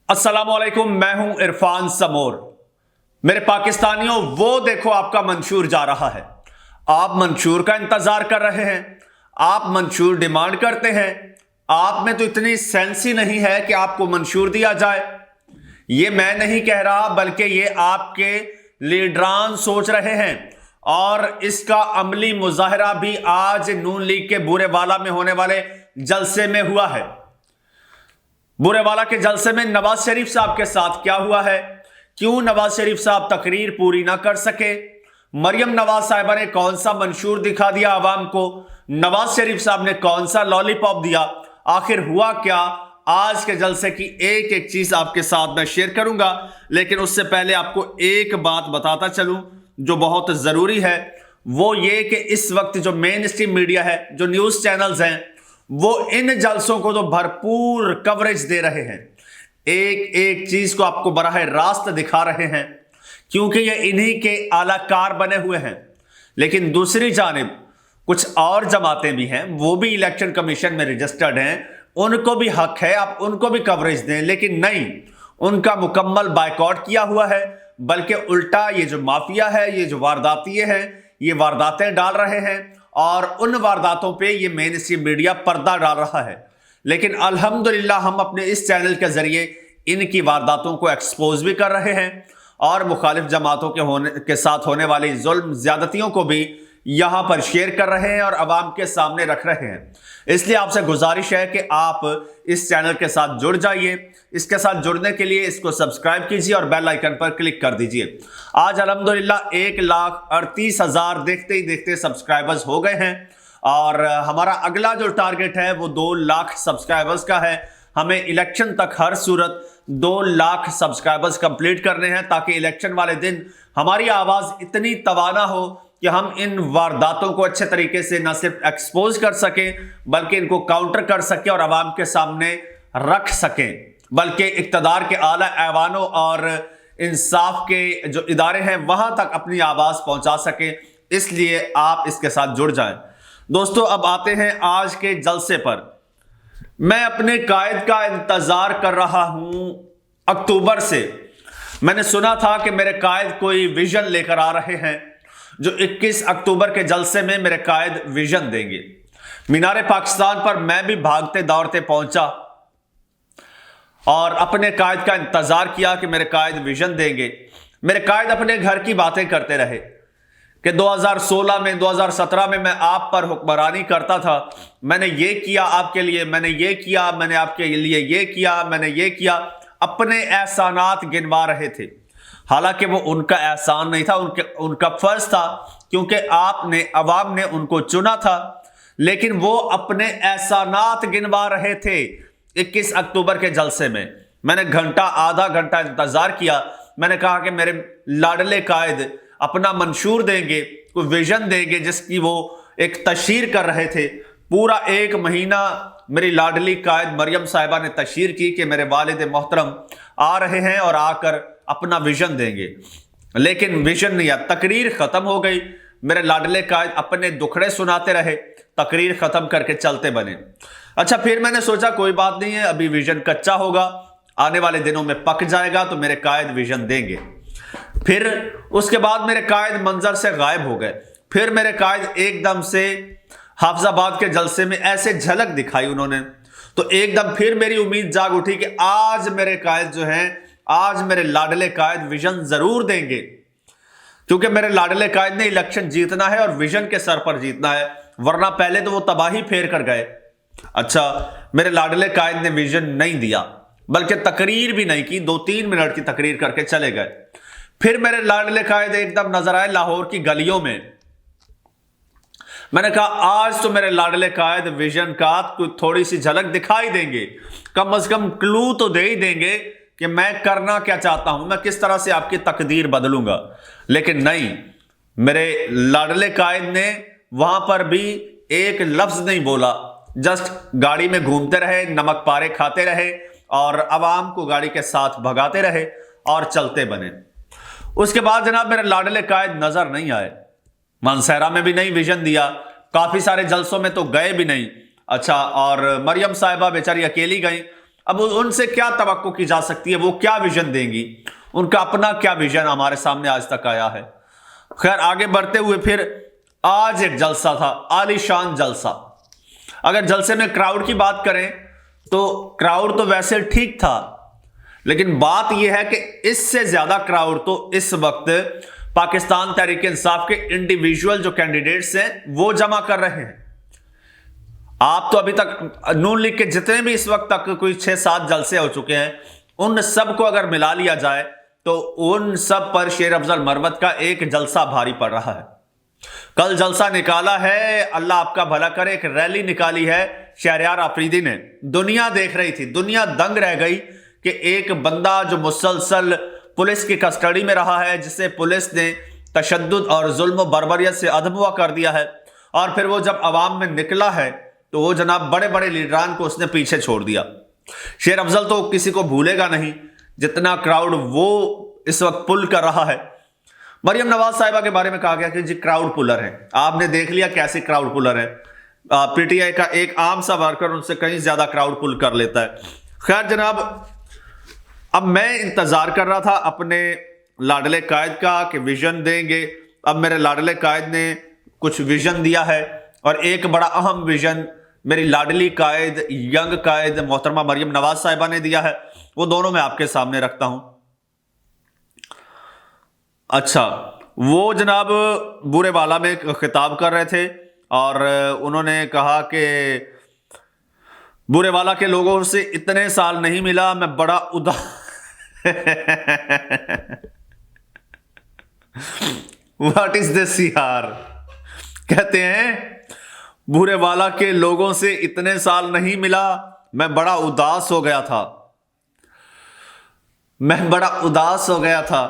अस्सलाम वालेकुम, मैं हूं इरफान समोर। मेरे पाकिस्तानियों, वो देखो आपका मंशूर जा रहा है। आप मंशूर का इंतजार कर रहे हैं, आप मंशूर डिमांड करते हैं। आप में तो इतनी सेंस ही नहीं है कि आपको मंशूर दिया जाए। ये मैं नहीं कह रहा, बल्कि ये आपके लीडरान सोच रहे हैं और इसका अमली मुजाहरा भी आज नून लीग के बूरेवाला में होने वाले जलसे में हुआ है। बूरेवाला के जलसे में नवाज शरीफ साहब के साथ क्या हुआ है, क्यों नवाज शरीफ साहब तकरीर पूरी ना कर सके, मरियम नवाज साहिबा ने कौन सा मंशूर दिखा दिया आवाम को, नवाज शरीफ साहब ने कौन सा लॉलीपॉप दिया, आखिर हुआ क्या, आज के जलसे की एक एक चीज आपके साथ मैं शेयर करूंगा। लेकिन उससे पहले आपको एक बात बताता चलूं जो बहुत जरूरी है, वो ये कि इस वक्त जो मेन स्ट्रीम मीडिया है, जो न्यूज चैनल्स हैं, वो इन जलसों को तो भरपूर कवरेज दे रहे हैं, एक एक चीज को आपको बराह रास्त दिखा रहे हैं, क्योंकि ये इन्हीं के आलाकार बने हुए हैं। लेकिन दूसरी जानिब कुछ और जमातें भी हैं, वो भी इलेक्शन कमीशन में रजिस्टर्ड हैं, उनको भी हक है आप उनको भी कवरेज दें। लेकिन नहीं, उनका मुकम्मल बायकॉट किया हुआ है, बल्कि उल्टा ये जो माफिया है, ये जो वारदातिये हैं, ये वारदातें डाल रहे हैं और उन वारदातों पे ये मेन स्ट्रीम मीडिया पर्दा डाल रहा है। लेकिन अल्हम्दुलिल्लाह हम अपने इस चैनल के जरिए इनकी वारदातों को एक्सपोज भी कर रहे हैं और मुखालिफ जमातों के साथ होने वाली जुल्म ज्यादतियों को भी यहां पर शेयर कर रहे हैं और आवाम के सामने रख रहे हैं। इसलिए आपसे गुजारिश है कि आप इस चैनल के साथ जुड़ जाइए। इसके साथ जुड़ने के लिए इसको सब्सक्राइब कीजिए और बेल आइकन पर क्लिक कर दीजिए। आज अल्हम्दुलिल्लाह 1,38,000 देखते ही देखते सब्सक्राइबर्स हो गए हैं और हमारा अगला जो टारगेट है वो 2 लाख सब्सक्राइबर्स का है। हमें इलेक्शन तक हर सूरत 2 लाख सब्सक्राइबर्स कंप्लीट करने हैं, ताकि इलेक्शन वाले दिन हमारी आवाज इतनी तवाना हो कि हम इन वारदातों को अच्छे तरीके से न सिर्फ एक्सपोज कर सकें, बल्कि इनको काउंटर कर सकें और आवाम के सामने रख सकें, बल्कि इक़्तिदार के आला ऐवानों और इंसाफ के जो इदारे हैं वहां तक अपनी आवाज पहुंचा सकें। इसलिए आप इसके साथ जुड़ जाएं। दोस्तों, अब आते हैं आज के जलसे पर। मैं अपने कायद का इंतजार कर रहा हूं अक्टूबर से। मैंने सुना था कि मेरे कायद कोई विजन लेकर आ रहे हैं, जो 21 अक्टूबर के जलसे में मेरे कायद विजन देंगे। मीनारे पाकिस्तान पर मैं भी भागते दौड़ते पहुंचा और अपने कायद का इंतजार किया कि मेरे कायद विजन देंगे। मेरे कायद अपने घर की बातें करते रहे कि 2016 में 2017 में मैं आप पर हुक्मरानी करता था, मैंने ये किया आपके लिए, मैंने ये किया, मैंने आपके लिए ये किया, मैंने ये किया। अपने एहसानात गिनवा रहे थे, हालांकि वो उनका एहसान नहीं था, उनका फर्ज था, क्योंकि आपने अवाम ने उनको चुना था। लेकिन वो अपने एहसानात गिनवा रहे थे। 21 अक्टूबर के जलसे में मैंने आधा घंटा इंतजार किया। मैंने कहा कि मेरे लाडले कायद अपना मंशूर देंगे, कोई विजन देंगे जिसकी वो एक तशहीर कर रहे थे। पूरा 1 महीना मेरी लाडली कायद मरियम साहिबा ने तशहीर की कि मेरे वालिद मोहतरम आ रहे हैं और आकर अपना विजन देंगे। लेकिन विजन नहीं आया, तकरीर खत्म हो गई। मेरे लाडले कायद अपने दुखड़े सुनाते रहे, तकरीर खत्म करके चलते बने। अच्छा, फिर मैंने सोचा कोई बात नहीं है, अभी विजन कच्चा होगा, आने वाले दिनों में पक जाएगा तो मेरे कायद विजन देंगे। फिर उसके बाद मेरे कायद मंजर से गायब हो गए। फिर मेरे कायद एकदम से हाफिजाबाद के जलसे में ऐसे झलक दिखाई उन्होंने, तो एकदम फिर मेरी उम्मीद जाग उठी कि आज मेरे कायद जो हैं, आज मेरे लाडले कायद विजन जरूर देंगे, क्योंकि मेरे लाडले कायद ने इलेक्शन जीतना है और विजन के सर पर जीतना है, वरना पहले तो वो तबाही फेर कर गए। अच्छा, मेरे लाडले कायद ने विजन नहीं दिया, बल्कि तकरीर भी नहीं की, 2-3 मिनट की तकरीर करके चले गए। फिर मेरे लाडले कायद एकदम नजर आए लाहौर की गलियों में। मैंने कहा आज तो मेरे लाडले कायद विजन का कोई थोड़ी सी झलक दिखाई देंगे, कम से कम क्लू तो दे ही देंगे कि मैं करना क्या चाहता हूं, मैं किस तरह से आपकी तकदीर बदलूंगा। लेकिन नहीं, मेरे लाडले कायद ने वहां पर भी एक लफ्ज नहीं बोला, जस्ट गाड़ी में घूमते रहे, नमक पारे खाते रहे और आवाम को गाड़ी के साथ भगाते रहे और चलते बने। उसके बाद जनाब मेरे लाडले कायद नजर नहीं आए। मानसहरा में भी नहीं विजन दिया, काफी सारे जलसों में तो गए भी नहीं। अच्छा, और मरियम साहिबा बेचारी अकेली गई, अब उनसे क्या तवक्को की जा सकती है, वो क्या विजन देंगी, उनका अपना क्या विजन हमारे सामने आज तक आया है। खैर आगे बढ़ते हुए फिर आज एक जलसा था, आलीशान जलसा। अगर जलसे में क्राउड की बात करें तो क्राउड तो वैसे ठीक था, लेकिन बात यह है कि इससे ज्यादा क्राउड तो इस वक्त पाकिस्तान तहरीक इंसाफ के इंडिविजुअल जो कैंडिडेट्स हैं वो जमा कर रहे हैं। आप तो अभी तक नून लीग के जितने भी इस वक्त तक कोई 6-7 जलसे हो चुके हैं, उन सब को अगर मिला लिया जाए तो उन सब पर शेर अफजल मरवत का एक जलसा भारी पड़ रहा है। कल जलसा निकाला है, अल्लाह आपका भला करे, एक रैली निकाली है शहरयार आफरीदी ने। दुनिया देख रही थी, दुनिया दंग रह गई कि एक बंदा जो मुसलसल पुलिस की कस्टडी में रहा है, जिसे पुलिस ने तशद्दुद और जुल्म बर्बरियत से अधमुआ कर दिया है, और फिर वो जब अवाम में निकला है तो वो जनाब बड़े बड़े लीडरान को उसने पीछे छोड़ दिया। शेर अफजल तो किसी को भूलेगा नहीं, जितना क्राउड वो इस वक्त पुल कर रहा है। मरियम नवाज साहिबा के बारे में कहा गया कि जी क्राउड पुलर है। आपने देख लिया कैसे क्राउड पुलर है। पीटीआई का एक आम सा वर्कर उनसे कहीं ज्यादा क्राउड पुल कर लेता है। खैर जनाब, अब मैं इंतजार कर रहा था अपने लाडले कायद का कि विजन देंगे। अब मेरे लाडले कायद ने कुछ विजन दिया है, और एक बड़ा अहम विजन मेरी लाडली कायद, यंग कायद मोहतरमा मरियम नवाज साहिबा ने दिया है। वो दोनों मैं आपके सामने रखता हूं। अच्छा, वो जनाब बूरेवाला में खिताब कर रहे थे और उन्होंने कहा कि बूरेवाला के लोगों से इतने साल नहीं मिला, मैं बड़ा उदास व्हाट इज दिस यार। कहते हैं बूरेवाला के लोगों से इतने साल नहीं मिला, मैं बड़ा उदास हो गया था, मैं बड़ा उदास हो गया था।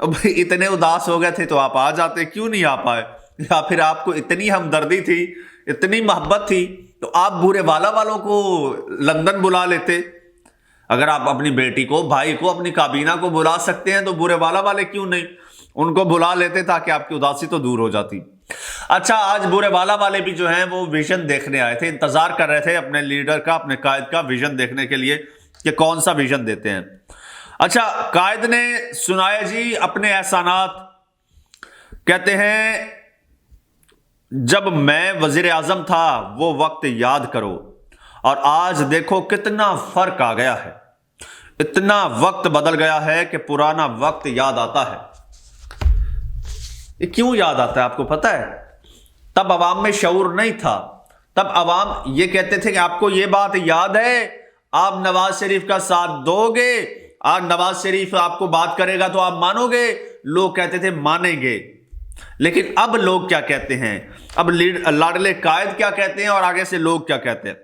अब भाई इतने उदास हो गए थे तो आप आ जाते, क्यों नहीं आ पाए? या फिर आपको इतनी हमदर्दी थी, इतनी मोहब्बत थी तो आप बूरेवाला वालों को लंदन बुला लेते। अगर आप अपनी बेटी को, भाई को, अपनी काबीना को बुला सकते हैं तो बूरेवाला वाले क्यों नहीं, उनको बुला लेते ताकि आपकी उदासी तो दूर हो जाती। अच्छा, आज बूरेवाला वाले भी जो हैं वो विजन देखने आए थे, इंतजार कर रहे थे अपने लीडर का, अपने कायद का विजन देखने के लिए कि कौन सा विजन देते हैं। अच्छा, कायद ने सुनाया जी अपने एहसानात। कहते हैं जब मैं वजीर आजम था वो वक्त याद करो, और आज देखो कितना फर्क आ गया है, इतना वक्त बदल गया है कि पुराना वक्त याद आता है। ये क्यों याद आता है आपको पता है? तब अवाम में शऊर नहीं था, तब अवाम ये कहते थे कि आपको ये बात याद है, आप नवाज शरीफ का साथ दोगे, आज नवाज शरीफ आपको बात करेगा तो आप मानोगे। लोग कहते थे मानेंगे। लेकिन अब लोग क्या कहते हैं, अब लाडले कायद क्या कहते हैं और आगे से लोग क्या कहते हैं।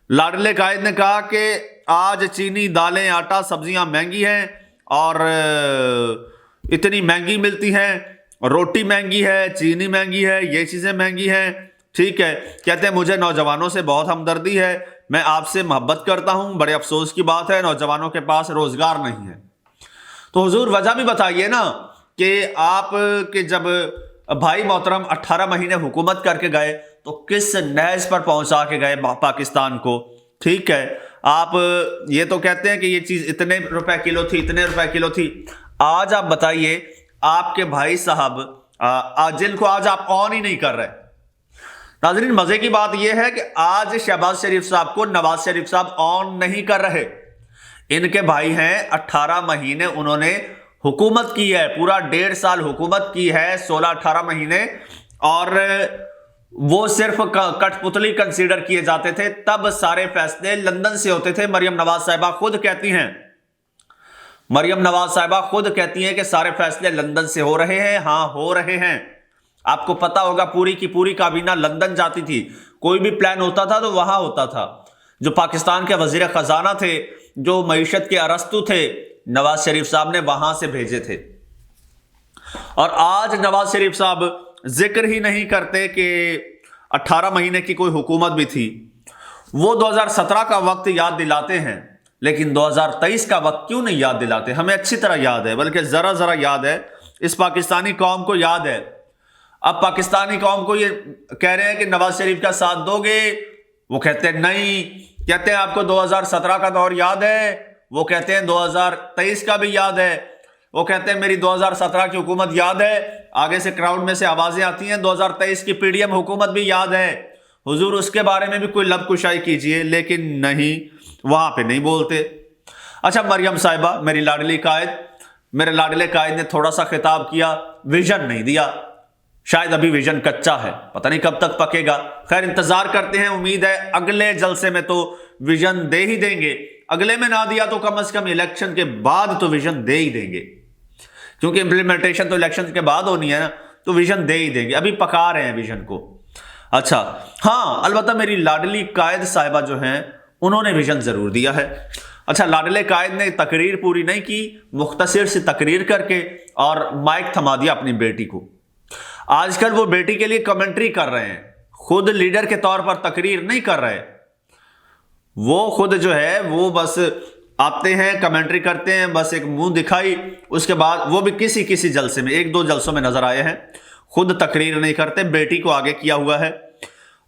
लाडले कायद ने कहा कि आज चीनी, दालें, आटा, सब्जियां महंगी हैं और इतनी महंगी मिलती हैं, रोटी महंगी है, चीनी महंगी है, ये चीजें महंगी हैं। ठीक है, कहते हैं मुझे नौजवानों से बहुत हमदर्दी है, मैं आपसे मोहब्बत करता हूं, बड़े अफसोस की बात है नौजवानों के पास रोजगार नहीं है। तो हुजूर वजह भी बताइए ना कि आप के जब भाई मोहतरम 18 महीने हुकूमत करके गए तो किस नहज पर पहुंचा के गए पाकिस्तान को। ठीक है, आप ये तो कहते हैं कि ये चीज इतने रुपए किलो थी, इतने रुपए किलो थी। आज आप बताइए, आपके भाई साहब जिनको आज आप ऑन ही नहीं कर रहे। नाज़रीन, मजे की बात यह है कि आज शहबाज शरीफ साहब को नवाज शरीफ साहब ऑन नहीं कर रहे। इनके भाई हैं, 18 महीने उन्होंने हुकूमत की है, पूरा 1.5 साल हुकूमत की है, 16-18 महीने, और वो सिर्फ कठपुतली कंसीडर किए जाते थे। तब सारे फैसले लंदन से होते थे। मरियम नवाज साहिबा खुद कहती हैं, मरियम नवाज साहिबा खुद कहती हैं कि सारे फैसले लंदन से हो रहे हैं। हाँ, हो रहे हैं। आपको पता होगा पूरी की पूरी काबीना लंदन जाती थी, कोई भी प्लान होता था तो वहां होता था। जो पाकिस्तान के वजीर खजाना थे, जो मईशत के अरस्तु थे, नवाज शरीफ साहब ने वहां से भेजे थे। और आज नवाज शरीफ साहब जिक्र ही नहीं करते कि 18 महीने की कोई हुकूमत भी थी। वो 2017 का वक्त याद दिलाते हैं, लेकिन 2023 का वक्त क्यों नहीं याद दिलाते? हमें अच्छी तरह याद है, बल्कि जरा जरा याद है, इस पाकिस्तानी कौम को याद है। अब पाकिस्तानी कौम को ये कह रहे हैं कि नवाज शरीफ का साथ दोगे, वो कहते हैं नहीं, کہتے ہیں آپ کو 2017 کا دور یاد ہے، وہ کہتے ہیں 2023 کا بھی یاد ہے، وہ کہتے ہیں میری 2017 کی حکومت یاد ہے، آگے سے کراؤڈ میں سے آوازیں آتی ہیں 2023 کی پی ڈی ایم حکومت بھی یاد ہے، حضور اس کے بارے میں بھی کوئی لب کشائی کیجئے، لیکن نہیں، وہاں پہ نہیں بولتے۔ اچھا مریم صاحبہ، میری لاڈلی قائد، میرے لاڈلے قائد نے تھوڑا سا خطاب کیا، ویژن نہیں دیا، شاید ابھی ویژن کچا ہے، پتہ نہیں کب تک پکے گا، خیر انتظار کرتے ہیں، امید ہے اگلے جلسے میں تو ویژن دے ہی دیں گے، اگلے میں نہ دیا تو کم از کم الیکشن کے بعد تو ویژن دے ہی دیں گے، کیونکہ امپلیمنٹیشن تو الیکشن کے بعد ہونی ہے نا، تو ویژن دے ہی دیں گے، ابھی پکا رہے ہیں ویژن کو۔ اچھا ہاں، البتہ میری لاڈلی قائد صاحبہ جو ہیں انہوں نے ویژن ضرور دیا ہے۔ اچھا، لاڈلے قائد نے تقریر پوری نہیں کی، مختصر سی تقریر کر کے اور مائک تھما دیا اپنی بیٹی کو۔ آج کل وہ بیٹی کے لیے کمنٹری کر رہے ہیں، خود لیڈر کے طور پر تقریر نہیں کر رہے، وہ خود جو ہے وہ بس آتے ہیں کمنٹری کرتے ہیں، بس ایک منہ دکھائی، اس کے بعد وہ بھی کسی جلسے میں، 1-2 جلسوں میں نظر آئے ہیں، خود تقریر نہیں کرتے، بیٹی کو آگے کیا ہوا ہے،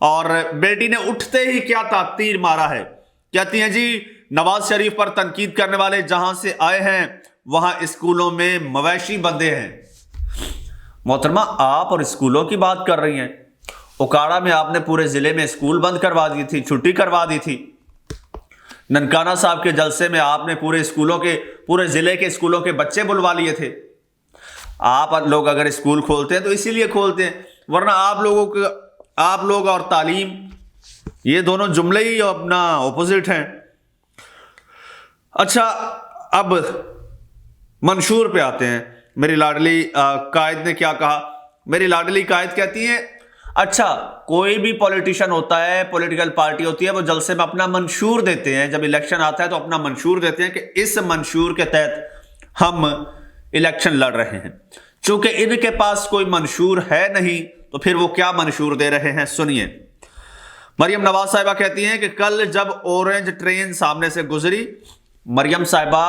اور بیٹی نے اٹھتے ہی کیا تیر مارا ہے، کہتی ہیں جی نواز شریف پر تنقید کرنے والے جہاں سے آئے ہیں وہاں اسکولوں میں مویشی بندے ہیں۔ محترمہ، آپ اور اسکولوں کی بات کر رہی ہیں، اوکاڑا میں آپ نے پورے ضلع میں اسکول بند کروا دی تھی، چھٹی کروا دی تھی، ننکانہ صاحب کے جلسے میں آپ نے پورے ضلع کے اسکولوں کے بچے بلوا لیے تھے۔ آپ لوگ اگر اسکول کھولتے ہیں تو اسی لیے کھولتے ہیں، ورنہ آپ لوگ اور تعلیم یہ دونوں جملے ہی اپنا اپوزٹ ہیں۔ اچھا، اب منشور پہ آتے ہیں، میری لاڈلی قائد نے کیا کہا؟ میری لاڈلی قائد کہتی ہیں اچھا کوئی بھی پولیٹیشین ہوتا ہے، پولیٹیکل پارٹی ہوتی ہے، وہ جلسے میں اپنا منشور دیتے ہیں، جب الیکشن آتا ہے تو اپنا منشور دیتے ہیں کہ اس منشور کے تحت ہم الیکشن لڑ رہے ہیں۔ چونکہ ان کے پاس کوئی منشور ہے نہیں تو پھر وہ کیا منشور دے رہے ہیں، سنیے۔ مریم نواز صاحبہ کہتی ہیں کہ کل جب اورنج ٹرین سامنے سے گزری، مریم صاحبہ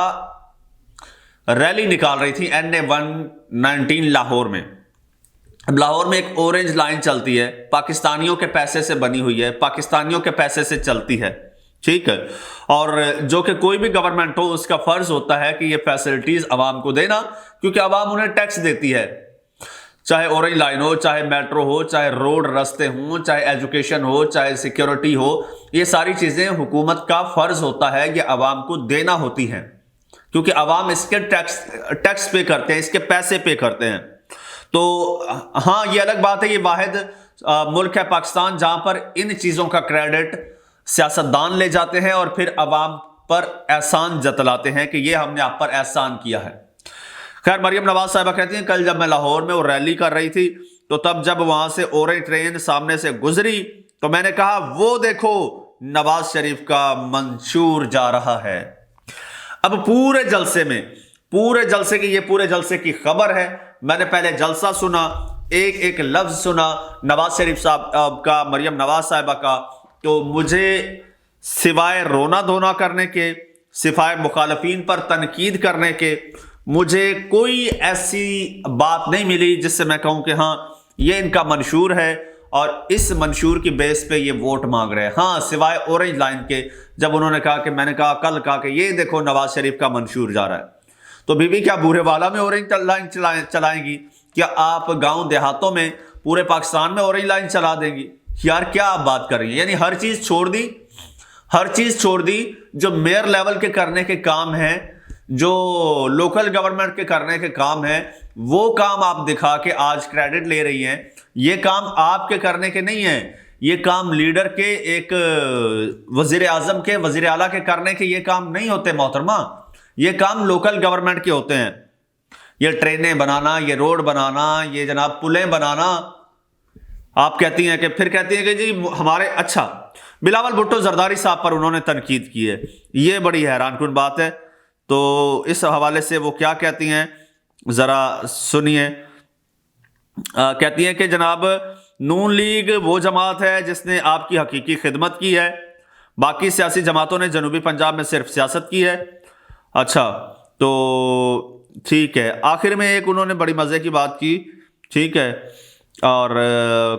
ریلی نکال رہی تھی NA-119 لاہور میں۔ اب لاہور میں ایک اورنج لائن چلتی ہے، پاکستانیوں کے پیسے سے بنی ہوئی ہے، پاکستانیوں کے پیسے سے چلتی ہے، ٹھیک ہے، اور جو کہ کوئی بھی گورنمنٹ ہو اس کا فرض ہوتا ہے کہ یہ فیسلٹیز عوام کو دینا، کیونکہ عوام انہیں ٹیکس دیتی ہے، چاہے اورنج لائن ہو، چاہے میٹرو ہو، چاہے روڈ رستے ہوں، چاہے ایجوکیشن ہو، چاہے سیکیورٹی ہو، یہ ساری چیزیں حکومت کا فرض ہوتا ہے، یہ عوام کو دینا ہوتی ہیں، کیونکہ عوام اس کے ٹیکس پے کرتے ہیں، اس کے پیسے پے کرتے ہیں۔ تو ہاں یہ الگ بات ہے، یہ واحد ملک ہے پاکستان جہاں پر ان چیزوں کا کریڈٹ سیاستدان لے جاتے ہیں اور پھر عوام پر احسان جتلاتے ہیں کہ یہ ہم نے آپ پر احسان کیا ہے۔ خیر، مریم نواز صاحبہ کہتی ہیں کل جب میں لاہور میں وہ ریلی کر رہی تھی تو تب جب وہاں سے اورنج ٹرین سامنے سے گزری تو میں نے کہا وہ دیکھو نواز شریف کا منشور جا رہا ہے۔ اب پورے جلسے کی خبر ہے، میں نے پہلے جلسہ سنا، ایک لفظ سنا نواز شریف صاحب کا، مریم نواز صاحبہ کا، تو مجھے سوائے رونا دھونا کرنے کے، سوائے مخالفین پر تنقید کرنے کے، مجھے کوئی ایسی بات نہیں ملی جس سے میں کہوں کہ ہاں یہ ان کا منشور ہے اور اس منشور کی بیس پہ یہ ووٹ مانگ رہے ہیں۔ ہاں سوائے اورنج لائن کے، جب انہوں نے کہا کہ میں نے کل کہا کہ یہ دیکھو نواز شریف کا منشور جا رہا ہے، تو بی بی کیا بورے والا میں اورنج لائن چلائیں گی؟ کیا آپ گاؤں دیہاتوں میں پورے پاکستان میں اورنج لائن چلا دیں گی؟ یار کیا آپ بات کر رہی ہیں؟ یعنی ہر چیز چھوڑ دی جو میئر لیول کے کرنے کے کام ہیں، جو لوکل گورنمنٹ کے کرنے کے کام ہیں، وہ کام آپ دکھا کے آج کریڈٹ لے رہی ہیں۔ یہ کام آپ کے کرنے کے نہیں ہیں، یہ کام لیڈر کے، ایک وزیر اعظم کے، وزیر اعلیٰ کے کرنے کے یہ کام نہیں ہوتے محترمہ، یہ کام لوکل گورنمنٹ کے ہوتے ہیں۔ یہ ٹرینیں بنانا، یہ روڈ بنانا، یہ جناب پلیں بنانا، آپ کہتی ہیں کہ جی ہمارے، اچھا بلاول بھٹو زرداری صاحب پر انہوں نے تنقید کی ہے، یہ بڑی حیران کن بات ہے، تو اس حوالے سے وہ کیا کہتی ہیں ذرا سنیے۔ کہتی ہیں کہ جناب نون لیگ وہ جماعت ہے جس نے آپ کی حقیقی خدمت کی ہے، باقی سیاسی جماعتوں نے جنوبی پنجاب میں صرف سیاست کی ہے۔ اچھا تو ٹھیک ہے، آخر میں ایک انہوں نے بڑی مزے کی بات کی، ٹھیک ہے، اور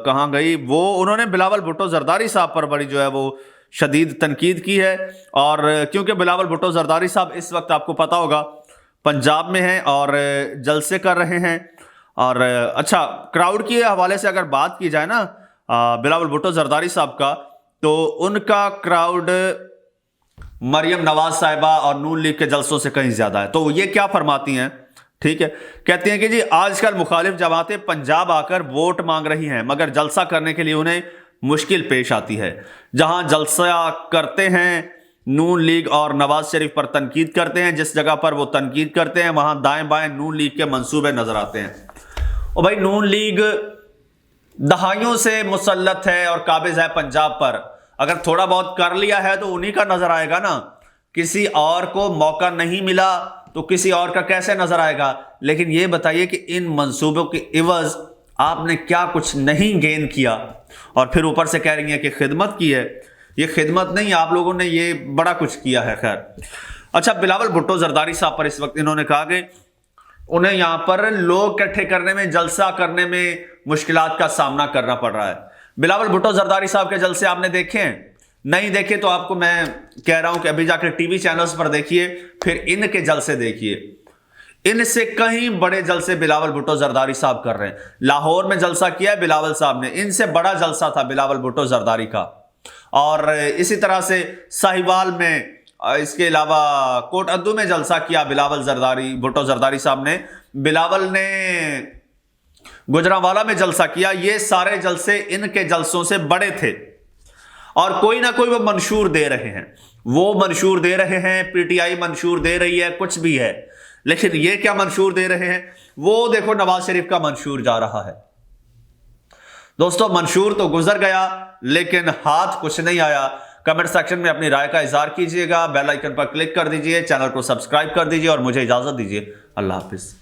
کہاں گئی وہ، انہوں نے بلاول بھٹو زرداری صاحب پر بڑی جو ہے وہ شدید تنقید کی ہے، اور کیونکہ بلاول بھٹو زرداری صاحب اس وقت آپ کو پتا ہوگا پنجاب میں ہیں اور جلسے کر رہے ہیں. اور اچھا، کراؤڈ کے حوالے سے اگر بات کی جائے نا بلاول بھٹو زرداری صاحب کا، تو ان کا کراؤڈ مریم نواز صاحبہ اور نون لیگ کے جلسوں سے کہیں زیادہ ہے. تو یہ کیا فرماتی ہیں؟ ٹھیک ہے، کہتی ہیں کہ جی آج کل مخالف جماعتیں پنجاب آ کر ووٹ مانگ رہی ہیں، مگر جلسہ کرنے کے لیے انہیں مشکل پیش آتی ہے. جہاں جلسہ کرتے ہیں نون لیگ اور نواز شریف پر تنقید کرتے ہیں، جس جگہ پر وہ تنقید کرتے ہیں وہاں دائیں بائیں نون لیگ کے منصوبے نظر آتے ہیں. اور بھائی نون لیگ دہائیوں سے مسلط ہے اور قابض ہے پنجاب پر، اگر تھوڑا بہت کر لیا ہے تو انہی کا نظر آئے گا نا. کسی اور کو موقع نہیں ملا تو کسی اور کا کیسے نظر آئے گا؟ لیکن یہ بتائیے کہ ان منصوبوں کے عوض آپ نے کیا کچھ نہیں گین کیا، اور پھر اوپر سے کہہ رہی ہیں کہ خدمت کی ہے. یہ خدمت نہیں، آپ لوگوں نے یہ بڑا کچھ کیا ہے. خیر، اچھا، بلاول بھٹو زرداری صاحب پر اس وقت انہوں نے کہا کہ انہیں یہاں پر لوگ اکٹھے کرنے میں، جلسہ کرنے میں مشکلات کا سامنا کرنا پڑ رہا ہے. بلاول بھٹو زرداری صاحب کے جلسے آپ نے دیکھے ہیں؟ نہیں دیکھے تو آپ کو میں کہہ رہا ہوں کہ ابھی جا کے ٹی وی چینلز پر دیکھیے، پھر ان کے جلسے دیکھیے. ان سے کہیں بڑے جلسے بلاول بھٹو زرداری صاحب کر رہے ہیں. لاہور میں جلسہ کیا ہے بلاول صاحب نے، ان سے بڑا جلسہ تھا بلاول بھٹو زرداری کا. اور اسی طرح سے ساہیوال میں، اس کے علاوہ کوٹ ادو میں جلسہ کیا بلاول بھٹو زرداری صاحب نے. بلاول نے گجرانوالہ میں جلسہ کیا. یہ سارے جلسے ان کے جلسوں سے بڑے تھے، اور کوئی نہ کوئی وہ منشور دے رہے ہیں. وہ منشور دے رہے ہیں، پی ٹی آئی منشور دے رہی ہے، کچھ بھی ہے. لیکن یہ کیا منشور دے رہے ہیں؟ وہ دیکھو نواز شریف کا منشور جا رہا ہے. دوستو، منشور تو گزر گیا لیکن ہاتھ کچھ نہیں آیا. کمنٹ سیکشن میں اپنی رائے کا اظہار کیجئے گا، بیل آئیکن پر کلک کر دیجئے، چینل کو سبسکرائب کر دیجئے اور مجھے اجازت دیجئے. اللہ حافظ.